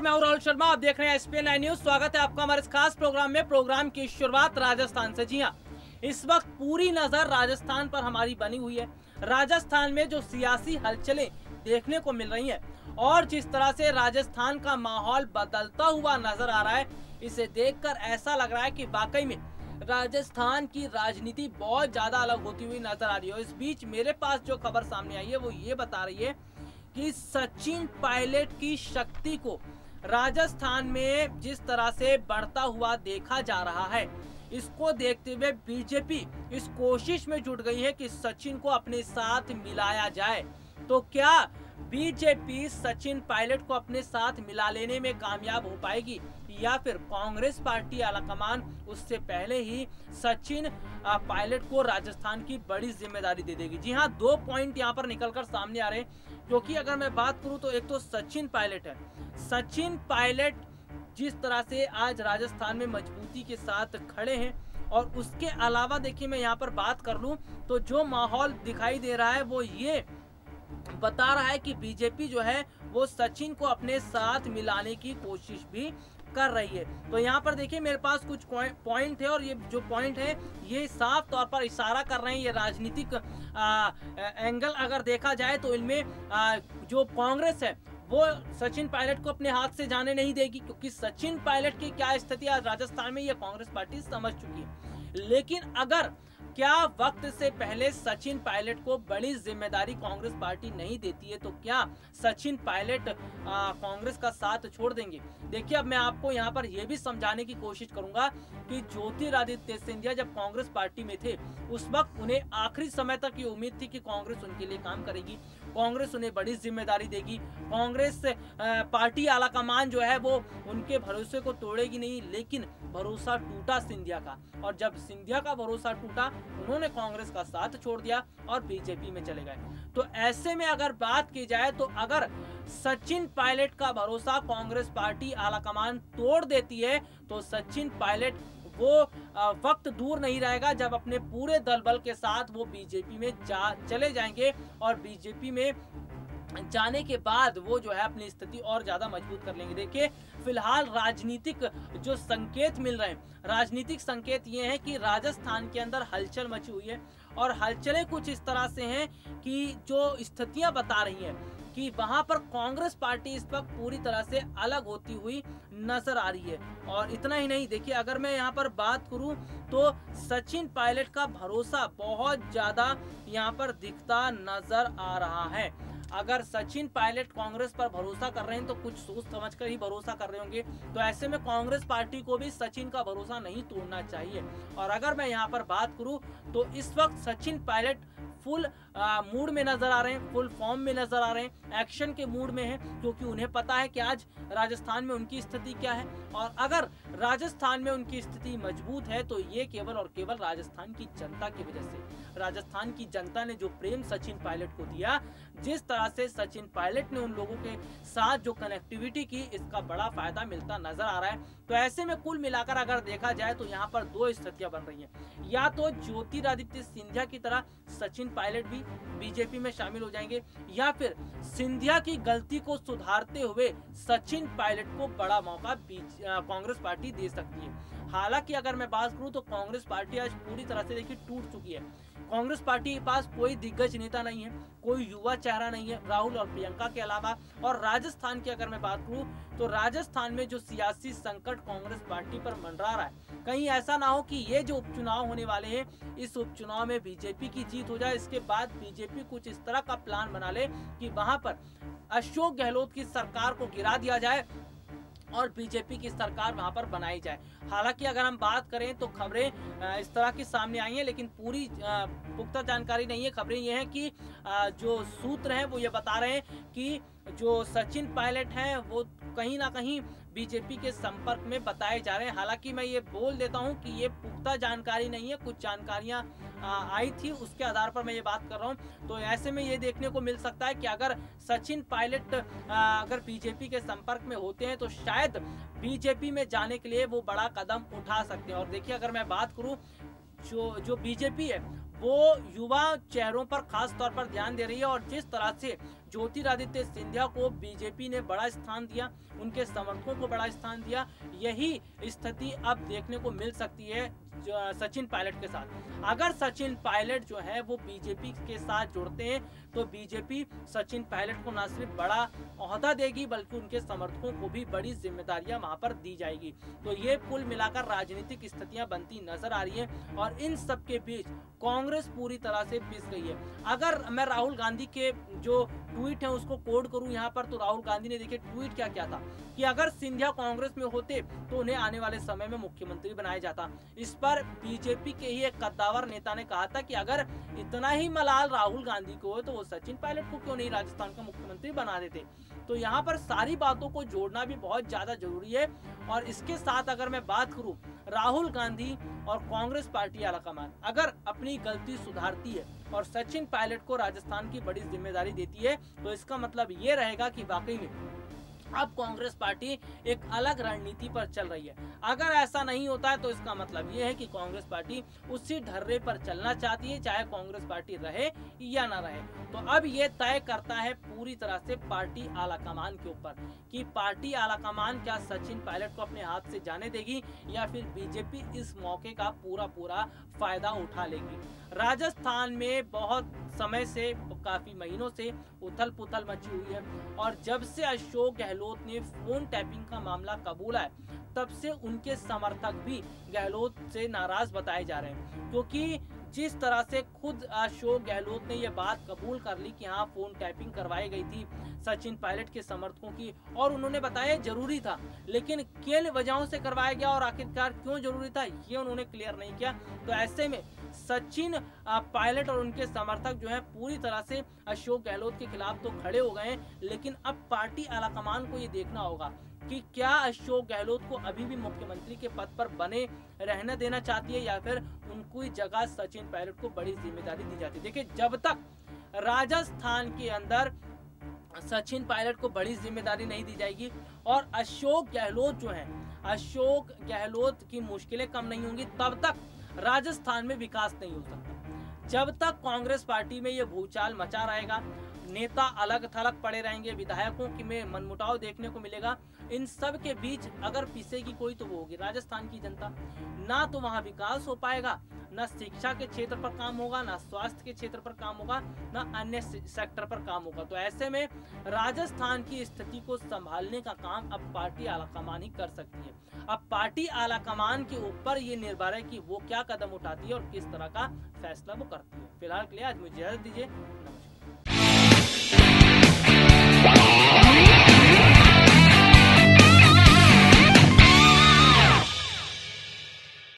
नमस्कार, मैं हूं राहुल शर्मा। आप देख रहे हैं SPN 9 न्यूज। स्वागत है आपका हमारे इस खास प्रोग्राम में। प्रोग्राम की शुरुआत राजस्थान से। जी हां, इस वक्त पूरी नजर राजस्थान पर हमारी बनी हुई है। राजस्थान में जो सियासी हलचलें देखने को मिल रही हैं और जिस तरह से राजस्थान का माहौल बदलता हुआ नजर आ रहा है, इसे देखकर ऐसा लग रहा है कि वाकई में राजस्थान की राजनीति बहुत ज्यादा अलग होती हुई नजर आ रही है। इस बीच मेरे पास जो खबर सामने आई है वो ये बता रही है कि सचिन पायलट की शक्ति को राजस्थान में जिस तरह से बढ़ता हुआ देखा जा रहा है, इसको देखते हुए बीजेपी इस कोशिश में जुट गई है कि सचिन को अपने साथ मिलाया जाए। तो क्या बीजेपी सचिन पायलट को अपने साथ मिला लेने में कामयाब हो पाएगी या फिर कांग्रेस पार्टी आलाकमान उससे पहले ही सचिन पायलट को राजस्थान की बड़ी जिम्मेदारी दे देगी? जी हां, दो पॉइंट यहां पर निकलकर सामने आ रहे हैं, क्योंकि अगर मैं बात करूं तो एक तो सचिन पायलट है। सचिन पायलट जिस तरह से आज राजस्थान में मजबूती के साथ खड़े हैं, और उसके अलावा देखिए मैं यहाँ पर बात कर लूं तो जो माहौल दिखाई दे रहा है वो ये बता रहा है कि बीजेपी जो है वो सचिन को अपने साथ मिलाने की कोशिश भी कर रही है। तो यहाँ पर देखिए मेरे पास कुछ पॉइंट है, और ये जो पॉइंट है ये साफ तौर पर इशारा कर रहे हैं। ये राजनीतिक एंगल अगर देखा जाए तो इनमें जो कांग्रेस है वो सचिन पायलट को अपने हाथ से जाने नहीं देगी, क्योंकि सचिन पायलट की क्या स्थिति आज राजस्थान में ये कांग्रेस पार्टी समझ चुकी है। लेकिन अगर क्या वक्त से पहले सचिन पायलट को बड़ी जिम्मेदारी कांग्रेस पार्टी नहीं देती है तो क्या सचिन पायलट कांग्रेस का साथ छोड़ देंगे? देखिए, अब मैं आपको यहाँ पर यह भी समझाने की कोशिश करूंगा कि ज्योतिरादित्य सिंधिया जब कांग्रेस पार्टी में थे उस वक्त उन्हें आखिरी समय तक ये उम्मीद थी कि कांग्रेस उनके लिए काम करेगी, कांग्रेस उन्हें बड़ी जिम्मेदारी देगी, कांग्रेस पार्टी आलाकमान जो है वो उनके भरोसे को तोड़ेगी नहीं। लेकिन भरोसा टूटा सिंधिया का, और जब सिंधिया का भरोसा टूटा उन्होंने कांग्रेस का साथ छोड़ दिया और बीजेपी में चले गए। तो ऐसे में अगर बात की जाए तो अगर सचिन पायलट का भरोसा कांग्रेस पार्टी आलाकमान तोड़ देती है तो सचिन पायलट वो वक्त दूर नहीं रहेगा जब अपने पूरे दल बल के साथ वो बीजेपी में चले जाएंगे, और बीजेपी में जाने के बाद वो जो है अपनी स्थिति और ज्यादा मजबूत कर लेंगे। देखिए, फिलहाल राजनीतिक जो संकेत मिल रहे हैं, राजनीतिक संकेत ये हैं कि राजस्थान के अंदर हलचल मची हुई है, और हलचलें कुछ इस तरह से हैं कि जो स्थितियां बता रही हैं कि वहां पर कांग्रेस पार्टी इस वक्त पूरी तरह से अलग होती हुई नजर आ रही है। और इतना ही नहीं, देखिए अगर मैं यहाँ पर बात करूं तो सचिन पायलट का भरोसा बहुत ज्यादा यहाँ पर दिखता नजर आ रहा है। अगर सचिन पायलट कांग्रेस पर भरोसा कर रहे हैं तो कुछ सोच समझ कर ही भरोसा कर रहे होंगे। तो ऐसे में कांग्रेस पार्टी को भी सचिन का भरोसा नहीं तोड़ना चाहिए। और अगर मैं यहाँ पर बात करूं तो इस वक्त सचिन पायलट फुल मूड में नजर आ रहे हैं, फुल फॉर्म में नजर आ रहे हैं, एक्शन के मूड में हैं, क्योंकि उन्हें पता है कि आज राजस्थान में उनकी स्थिति क्या है। और अगर राजस्थान में उनकी स्थिति मजबूत है तो ये केवल और केवल राजस्थान की जनता की वजह से। राजस्थान की जनता ने जो प्रेम सचिन पायलट को दिया, जिस तरह से सचिन पायलट ने उन लोगों के साथ जो कनेक्टिविटी की, इसका बड़ा फायदा मिलता नजर आ रहा है। तो ऐसे में कुल मिलाकर अगर देखा जाए तो यहाँ पर दो स्थितियां बन रही हैं। या तो ज्योतिरादित्य सिंधिया की तरह सचिन पायलट भी बीजेपी में शामिल हो जाएंगे, या फिर सिंधिया की गलती को सुधारते हुए सचिन पायलट को बड़ा मौका कांग्रेस पार्टी दे सकती है। हालांकि अगर मैं बात करूं तो कांग्रेस पार्टी आज पूरी तरह से देखिए टूट चुकी है। कांग्रेस पार्टी के पास कोई दिग्गज नेता नहीं है, कोई युवा चेहरा नहीं है राहुल और प्रियंका के अलावा। और राजस्थान की अगर मैं बात करूं तो राजस्थान में जो सियासी संकट कांग्रेस पार्टी पर मंडरा रहा है, कहीं ऐसा ना हो कि ये जो उपचुनाव होने वाले हैं इस उपचुनाव में बीजेपी की जीत हो जाए, इसके बाद बीजेपी कुछ इस तरह का प्लान बना ले कि वहां पर अशोक गहलोत की सरकार को गिरा दिया जाए और बीजेपी की सरकार वहां पर बनाई जाए। हालांकि अगर हम बात करें तो खबरें इस तरह की सामने आई हैं, लेकिन पूरी पुख्ता जानकारी नहीं है। खबरें ये हैं कि जो सूत्र हैं वो ये बता रहे हैं कि जो सचिन पायलट हैं वो कहीं ना कहीं बीजेपी के संपर्क में बताए जा रहे हैं। हालांकि मैं ये बोल देता हूं कि ये पुख्ता जानकारी नहीं है, कुछ जानकारियां आई थी उसके आधार पर मैं ये बात कर रहा हूं। तो ऐसे में ये देखने को मिल सकता है कि अगर सचिन पायलट अगर बीजेपी के संपर्क में होते हैं तो शायद बीजेपी में जाने के लिए वो बड़ा कदम उठा सकते हैं। और देखिए, अगर मैं बात करूं जो बीजेपी है वो युवा चेहरों पर खास तौर पर ध्यान दे रही है, और जिस तरह से ज्योतिरादित्य सिंधिया को बीजेपी ने बड़ा स्थान दिया, उनके समर्थकों को बड़ा स्थान दिया। यही स्थिति अब देखने को मिल सकती है सचिन पायलट के साथ। अगर सचिन पायलट जो है वो बीजेपी के साथ जुड़ते हैं तो बीजेपी सचिन पायलट को न सिर्फ बड़ा ओहदा देगी बल्कि उनके समर्थकों को भी बड़ी जिम्मेदारियां वहां पर दी जाएगी। तो ये कुल मिलाकर राजनीतिक स्थितियां बनती नजर आ रही है और इन सब के बीच कांग्रेस पूरी तरह से पिस गई है। अगर मैं राहुल गांधी के जो ट्वीट है उसको कोड करूं यहाँ पर, तो राहुल गांधी ने देखिए ट्वीट क्या क्या था कि अगर सिंधिया कांग्रेस में होते तो उन्हें आने वाले समय में मुख्यमंत्री बनाया जाता। इस पर बीजेपी के ही एक कद्दावर नेता ने कहा था कि अगर इतना ही मलाल राहुल गांधी को हो तो वो सचिन पायलट को क्यों नहीं राजस्थान का मुख्यमंत्री बना देते। तो यहाँ पर सारी बातों को जोड़ना भी बहुत ज्यादा जरूरी है। और इसके साथ अगर मैं बात करूं, राहुल गांधी और कांग्रेस पार्टी आलाकमान अगर अपनी गलती सुधारती है और सचिन पायलट को राजस्थान की बड़ी जिम्मेदारी देती है तो इसका मतलब ये रहेगा कि वाकई में अब कांग्रेस पार्टी एक अलग रणनीति पर चल रही है। अगर ऐसा नहीं होता है तो इसका मतलब ये है कि कांग्रेस पार्टी उसी ढर्रे पर चलना चाहती है, चाहे कांग्रेस पार्टी रहे या ना रहे। तो अब ये तय करता है पूरी तरह से पार्टी आलाकमान के ऊपर कि पार्टी आलाकमान क्या सचिन पायलट को अपने हाथ से जाने देगी या फिर बीजेपी इस मौके का पूरा फायदा उठा लेगी। राजस्थान में बहुत समय से, काफी महीनों से उथल पुथल मची हुई है और जब से अशोक गहलोत ने फोन टैपिंग का मामला कबूला है तब से उनके समर्थक भी गहलोत से नाराज बताए जा रहे हैं, क्योंकि जिस तरह से खुद अशोक गहलोत ने यह बात कबूल कर ली कि हाँ फोन टैपिंग करवाई गई थी सचिन पायलट के समर्थकों की और उन्होंने बताया जरूरी था, लेकिन किन वजहों से करवाया गया और आखिरकार क्यों जरूरी था ये उन्होंने क्लियर नहीं किया। तो ऐसे में सचिन पायलट और उनके समर्थक जो है पूरी तरह से अशोक गहलोत के खिलाफ तो खड़े हो गए हैं, लेकिन अब पार्टी आलाकमान को ये देखना होगा कि क्या अशोक गहलोत को अभी भी मुख्यमंत्री के पद पर बने रहने देना चाहती है या फिर उनको जगह सचिन पायलट को बड़ी जिम्मेदारी दी जाती है। देखिए, जब तक राजस्थान के अंदर सचिन पायलट को बड़ी जिम्मेदारी नहीं दी जाएगी और अशोक गहलोत जो है, अशोक गहलोत की मुश्किलें कम नहीं होंगी, तब तक राजस्थान में विकास नहीं हो सकता। जब तक कांग्रेस पार्टी में ये भूचाल मचा रहेगा, नेता अलग थलग पड़े रहेंगे, विधायकों की में मनमुटाव देखने को मिलेगा, इन सब के बीच अगर पिसेगी कोई तो वो होगी राजस्थान की जनता। ना तो वहां विकास हो पाएगा, ना शिक्षा के क्षेत्र पर काम होगा, ना स्वास्थ्य के क्षेत्र पर काम होगा, ना अन्य सेक्टर पर काम होगा। तो ऐसे में राजस्थान की स्थिति को संभालने का काम अब पार्टी आलाकमान ही कर सकती है। अब पार्टी आलाकमान के ऊपर ये निर्भर है कि वो क्या कदम उठाती है और किस तरह का फैसला वो करती है। फिलहाल के लिए आज मुझे इजाजत दीजिए।